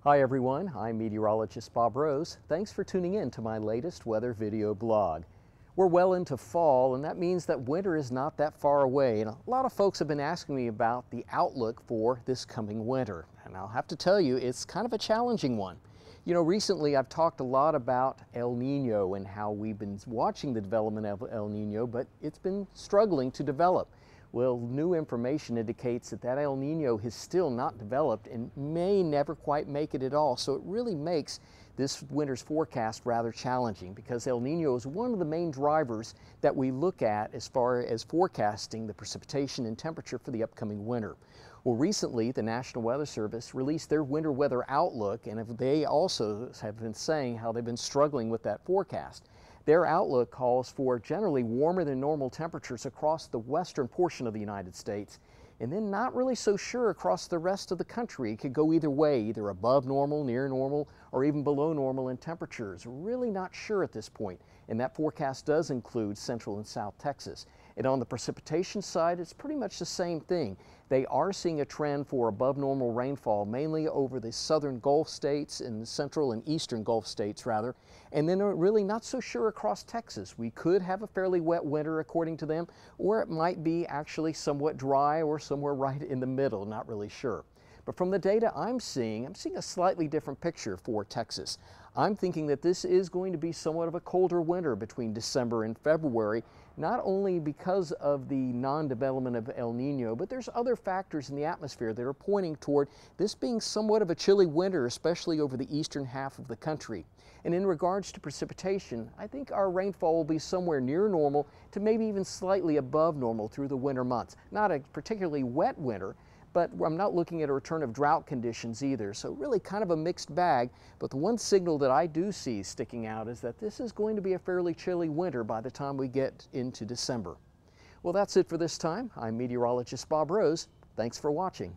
Hi everyone, I'm meteorologist Bob Rose. Thanks for tuning in to my latest weather video blog. We're well into fall, and that means that winter is not that far away, and a lot of folks have been asking me about the outlook for this coming winter. And I'll have to tell you, it's kind of a challenging one. You know, recently I've talked a lot about El Nino and how we've been watching the development of El Nino, but it's been struggling to develop. Well, new information indicates that El Nino has still not developed and may never quite make it at all. So it really makes this winter's forecast rather challenging, because El Nino is one of the main drivers that we look at as far as forecasting the precipitation and temperature for the upcoming winter. Well, recently the National Weather Service released their winter weather outlook, and they also have been saying how they've been struggling with that forecast. Their outlook calls for generally warmer than normal temperatures across the western portion of the United States, and then not really so sure across the rest of the country. It could go either way, either above normal, near normal, or even below normal in temperatures. Really not sure at this point, and that forecast does include Central and South Texas. And on the precipitation side, it's pretty much the same thing. They are seeing a trend for above normal rainfall, mainly over the southern Gulf states and the central and eastern Gulf states rather, and then really not so sure across Texas. We could have a fairly wet winter according to them, or it might be actually somewhat dry or somewhere right in the middle, not really sure. But from the data I'm seeing a slightly different picture for Texas. I'm thinking that this is going to be somewhat of a colder winter between December and February, not only because of the non-development of El Nino, but there's other factors in the atmosphere that are pointing toward this being somewhat of a chilly winter, especially over the eastern half of the country. And in regards to precipitation, I think our rainfall will be somewhere near normal to maybe even slightly above normal through the winter months. Not a particularly wet winter, but I'm not looking at a return of drought conditions either. So really kind of a mixed bag, but the one signal that I do see sticking out is that this is going to be a fairly chilly winter by the time we get into December. Well, that's it for this time. I'm meteorologist Bob Rose. Thanks for watching.